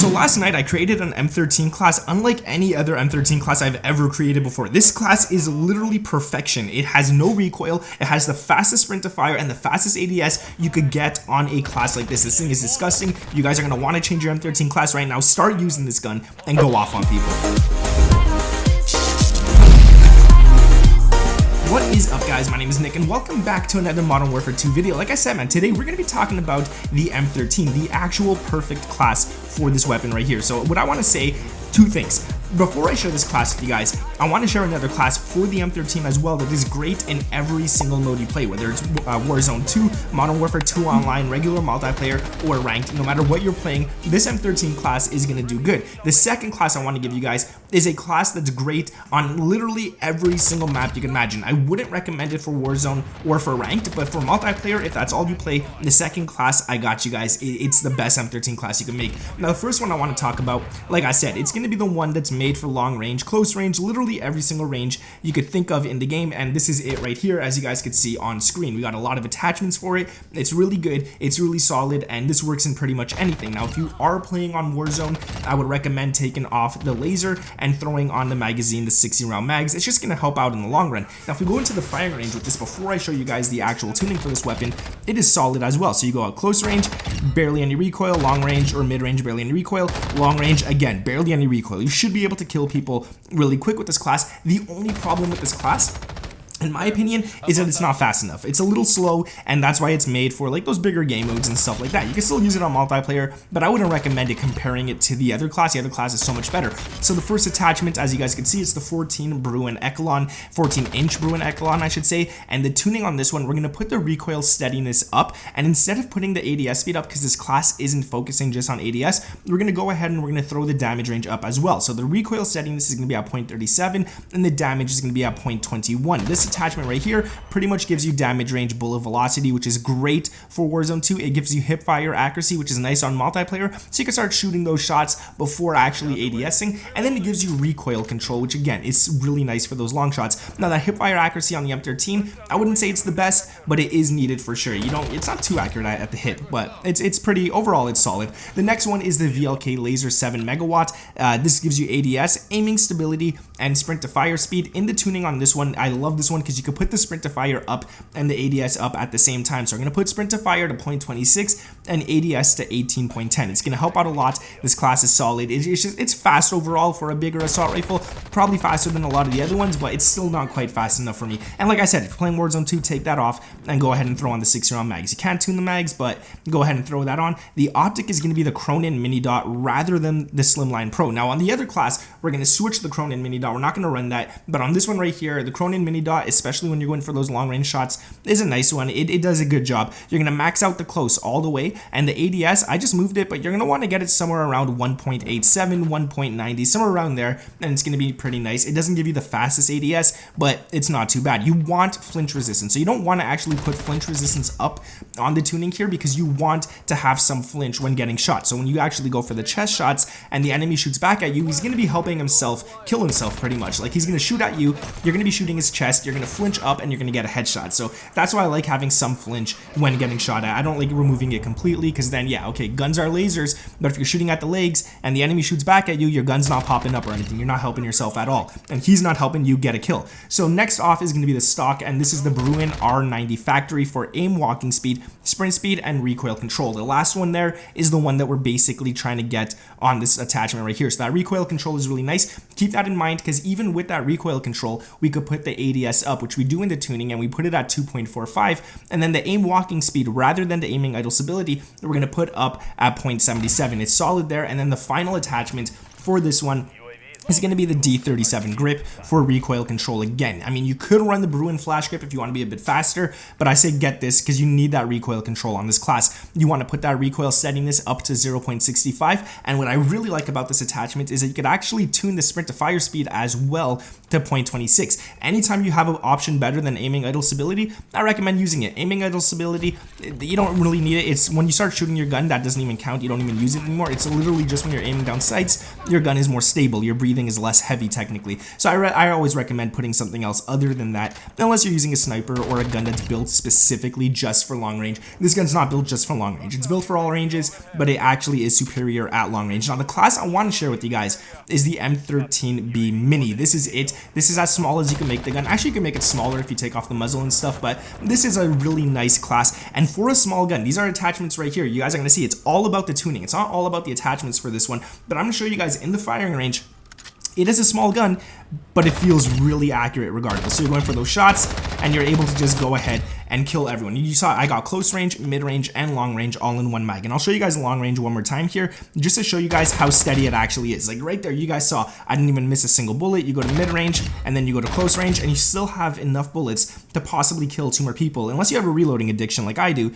So last night I created an M13 class unlike any other M13 class I've ever created before. This class is literally perfection. It has no recoil, it has the fastest sprint to fire and the fastest ADS you could get on a class like this. This thing is disgusting. You guys are going to want to change your M13 class right now. Start using this gun and go off on people. What is up, guys? My name is Nick and welcome back to another Modern Warfare 2 video. Like I said, man, today we're going to be talking about the M13, the actual perfect class for this weapon right here. So what I want to say, two things. Before I share this class with you guys, I want to share another class for the M13 as well that is great in every single mode you play, whether it's Warzone 2, Modern Warfare 2 Online, regular multiplayer, or ranked. No matter what you're playing, this M13 class is going to do good. The second class I want to give you guys is a class that's great on literally every single map you can imagine. I wouldn't recommend it for Warzone or for ranked, but for multiplayer, if that's all you play, the second class, I got you guys. It's the best M13 class you can make. Now, the first one I want to talk about, like I said, it's going to be the one that's made for long range, close range, literally every single range you could think of in the game, and this is it right here, as you guys could see on screen. We got a lot of attachments for it. It's really good, it's really solid, and this works in pretty much anything. Now, if you are playing on Warzone, I would recommend taking off the laser and throwing on the magazine, the 60 round mags. It's just going to help out in the long run. Now, if we go into the firing range with this, before I show you guys the actual tuning for this weapon, it is solid as well. So you go out close range, barely any recoil, long range or mid range, barely any recoil, long range, again, barely any recoil. You should be able to kill people really quick with this class. The only problem with this class, in my opinion, is that it's not fast enough. It's a little slow, and that's why it's made for like those bigger game modes and stuff like that. You can still use it on multiplayer, but I wouldn't recommend it comparing it to the other class. The other class is so much better. So the first attachment, as you guys can see, it's the 14 BRUEN Echelon, 14-inch BRUEN Echelon, I should say. And the tuning on this one, we're going to put the recoil steadiness up, and instead of putting the ADS speed up, because this class isn't focusing just on ADS, we're going to go ahead and we're going to throw the damage range up as well. So the recoil steadiness is going to be at 0.37, and the damage is going to be at 0.21. This attachment right here pretty much gives you damage range, bullet velocity, which is great for Warzone 2. It gives you hip fire accuracy, which is nice on multiplayer, so you can start shooting those shots before actually ADSing, and then it gives you recoil control, which again is really nice for those long shots. Now, that hip fire accuracy on the M13, I wouldn't say it's the best, but it is needed for sure. It's not too accurate at the hip, but it's pretty, overall it's solid. The next one is the VLK Laser 7 megawatt. This gives you ADS, aiming stability, and sprint to fire speed. In the tuning on this one, I love this one because you can put the sprint to fire up and the ADS up at the same time. So I'm going to put sprint to fire to 0.26 and ADS to 18.10. It's going to help out a lot. This class is solid. It's fast overall for a bigger assault rifle, probably faster than a lot of the other ones, but it's still not quite fast enough for me. And like I said, if you're playing Warzone 2, take that off and go ahead and throw on the 60 round mags. You can't tune the mags, but go ahead and throw that on. The optic is going to be the Cronin Mini Dot rather than the Slimline Pro. Now, on the other class, we're going to switch the Cronin Mini Dot. We're not going to run that, but on this one right here, the Cronin Mini Dot, especially when you're going for those long range shots, is a nice one. It does a good job. You're going to max out the close all the way, and the ADS, I just moved it, but you're going to want to get it somewhere around 1.87, 1.90, somewhere around there, and it's going to be pretty nice. It doesn't give you the fastest ADS, but it's not too bad. You want flinch resistance, so you don't want to actually put flinch resistance up on the tuning here because you want to have some flinch when getting shot. So when you actually go for the chest shots and the enemy shoots back at you, he's going to be helping himself kill himself pretty much. Like, he's going to shoot at you, you're going to be shooting his chest, you're going to flinch up, and you're going to get a headshot. So that's why I like having some flinch when getting shot at. I don't like removing it completely because then, yeah, okay, guns are lasers, but if you're shooting at the legs and the enemy shoots back at you, your gun's not popping up or anything. You're not helping yourself at all, and he's not helping you get a kill. So next off is going to be the stock, and this is the BRUEN R90 Factory for aim, walking speed, sprint speed, and recoil control. The last one there is the one that we're basically trying to get on this attachment right here. So that recoil control is really nice. Keep that in mind because even with that recoil control, we could put the ADS up, which we do in the tuning, and we put it at 2.45, and then the aim walking speed rather than the aiming idle stability, we're going to put up at 0.77. It's solid there. And then the final attachment for this one is going to be the D37 grip for recoil control again. I mean, you could run the BRUEN flash grip if you want to be a bit faster, but I say get this because you need that recoil control on this class. You want to put that recoil steadiness up to 0.65, and what I really like about this attachment is that you could actually tune the sprint to fire speed as well to 0.26. Anytime you have an option better than aiming idle stability, I recommend using it. Aiming idle stability, you don't really need it. It's when you start shooting your gun, that doesn't even count. You don't even use it anymore. It's literally just when you're aiming down sights, your gun is more stable. You're breathing breathing is less heavy technically. So I always recommend putting something else other than that, unless you're using a sniper or a gun that's built specifically just for long range. This gun's not built just for long range. It's built for all ranges, but it actually is superior at long range. Now, the class I want to share with you guys is the M13B Mini. This is it. This is as small as you can make the gun. Actually, you can make it smaller if you take off the muzzle and stuff, but this is a really nice class. And for a small gun, these are attachments right here. You guys are going to see it's all about the tuning. It's not all about the attachments for this one, but I'm going to show you guys in the firing range. It is a small gun, but it feels really accurate regardless. So you're going for those shots, and you're able to just go ahead and kill everyone. You saw I got close range, mid range, and long range all in one mag. And I'll show you guys long range one more time here, just to show you guys how steady it actually is. Like right there, you guys saw I didn't even miss a single bullet. You go to mid range, and then you go to close range, and you still have enough bullets to possibly kill 2 more people. Unless you have a reloading addiction like I do.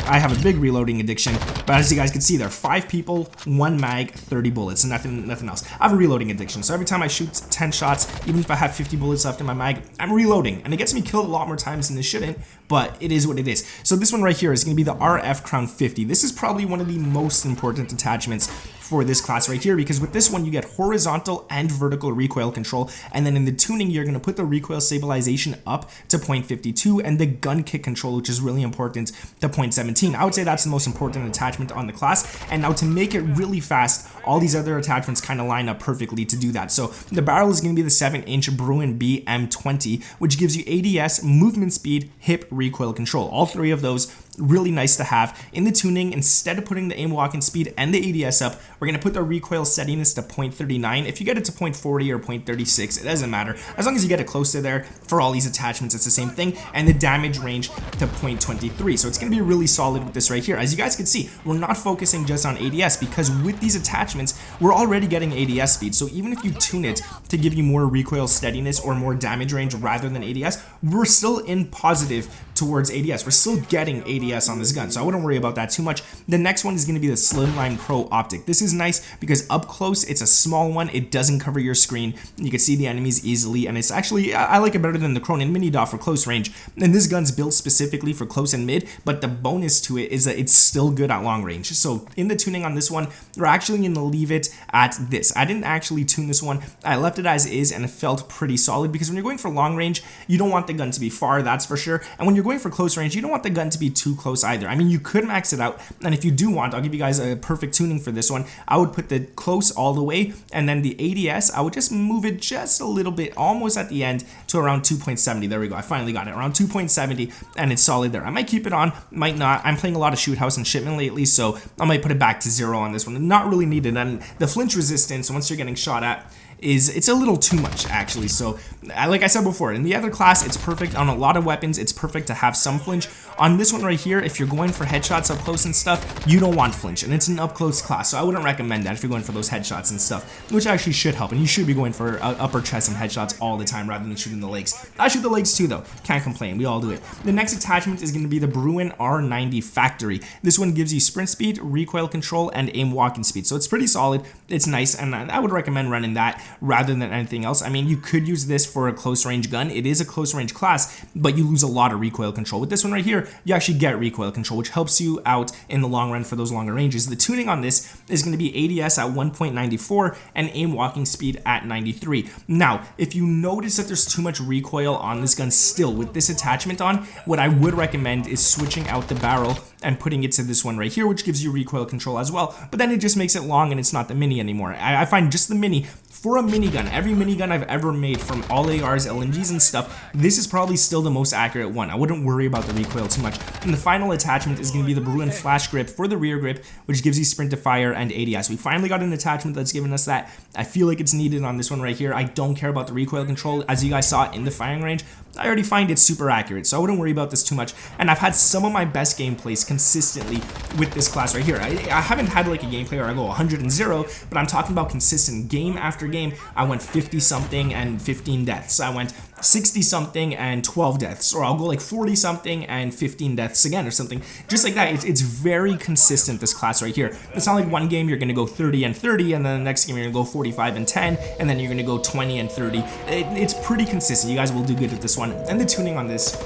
I have a big reloading addiction, but as you guys can see there, 5 people, 1 mag, 30 bullets, and nothing else. I have a reloading addiction, so every time I shoot 10 shots, even if I have 50 bullets left in my mag, I'm reloading, and it gets me killed a lot more times than it shouldn't, but it is what it is. So this one right here is going to be the RF Crown 50. This is probably one of the most important attachments for this class right here, because with this one you get horizontal and vertical recoil control, and then in the tuning you're going to put the recoil stabilization up to 0.52 and the gun kick control, which is really important, to 0.17. I would say that's the most important attachment on the class. And now to make it really fast, all these other attachments kind of line up perfectly to do that. So the barrel is going to be the 7-inch BRUEN M20, which gives you ADS, movement speed, hip recoil control. All 3 of those really nice to have. In the tuning, instead of putting the aim walking speed and the ADS up, we're going to put the recoil steadiness to 0.39. If you get it to 0.40 or 0.36, it doesn't matter. As long as you get it close to there, for all these attachments, it's the same thing. And the damage range to 0.23. So it's going to be really solid with this right here. As you guys can see, we're not focusing just on ADS, because with these attachments, we're already getting ADS speed. So even if you tune it to give you more recoil steadiness or more damage range rather than ADS, we're still in positive towards ADS. We're still getting ADS on this gun, so I wouldn't worry about that too much. The next one is going to be the SLIMLINE Pro Optic. This is nice because up close, it's a small one. It doesn't cover your screen. You can see the enemies easily, and it's actually, I like it better than the Cronin Mini Dot for close range. And this gun's built specifically for close and mid, but the bonus to it is that it's still good at long range. So in the tuning on this one, we're actually going to leave it at this. I didn't actually tune this one. I left it as is, and it felt pretty solid, because when you're going for long range, you don't want the gun to be far, that's for sure. And when you're going for close range, you don't want the gun to be too close either. I mean, you could max it out, and if you do want, I'll give you guys a perfect tuning for this one. I would put the close all the way, and then the ADS, I would just move it just a little bit, almost at the end, to around 2.70. There we go. I finally got it, around 2.70, and it's solid there. I might keep it on, might not. I'm playing a lot of Shoot House and Shipment lately, so I might put it back to 0 on this one. Not really needed, and the flinch resistance, once you're getting shot at, it's a little too much actually. So like I said before, in the other class it's perfect on a lot of weapons. It's perfect to have some flinch. On this one right here, if you're going for headshots up close and stuff, you don't want flinch, and it's an up close class, so I wouldn't recommend that if you're going for those headshots and stuff, which actually should help. And you should be going for upper chest and headshots all the time rather than shooting the legs. I shoot the legs too though, can't complain, we all do it. The next attachment is going to be the BRUEN R90 Factory. This one gives you sprint speed, recoil control, and aim walking speed, so it's pretty solid. It's nice, and I would recommend running that rather than anything else. I mean, you could use this for a close range gun. It is a close range class, but you lose a lot of recoil control. With this one right here, you actually get recoil control, which helps you out in the long run for those longer ranges. The tuning on this is going to be ADS at 1.94 and aim walking speed at 93. Now, if you notice that there's too much recoil on this gun still with this attachment on, what I would recommend is switching out the barrel and putting it to this one right here, which gives you recoil control as well, but then it just makes it long and it's not the mini anymore. I find just the mini, for a minigun, every minigun I've ever made from all ARs, LMGs and stuff, this is probably still the most accurate one. I wouldn't worry about the recoil too much. And the final attachment is going to be the BRUEN Flash Grip for the rear grip, which gives you sprint to fire and ADS. We finally got an attachment that's given us that. I feel like it's needed on this one right here. I don't care about the recoil control. As you guys saw in the firing range, I already find it super accurate, so I wouldn't worry about this too much. And I've had some of my best gameplays consistently with this class right here. I haven't had like a gameplay where I go 100 and 0, but I'm talking about consistent game after game. I went 50 something and 15 deaths. I went 60 something and 12 deaths, or I'll go like 40 something and 15 deaths again or something, just like that. It's very consistent, this class right here. It's not like one game you're gonna go 30 and 30, and then the next game you're gonna go 45 and 10, and then you're gonna go 20 and 30. It's pretty consistent. You guys will do good at this one. And the tuning on this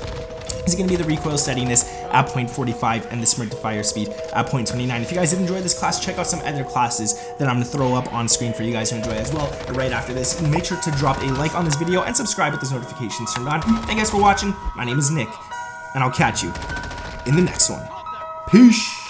is going to be the recoil steadiness at 0.45 and the sprint to fire speed at 0.29. If you guys did enjoy this class, check out some other classes that I'm going to throw up on screen for you guys to enjoy as well right after this. And make sure to drop a like on this video and subscribe with those notifications turned on. Thank you guys for watching. My name is Nick, and I'll catch you in the next one. Peace.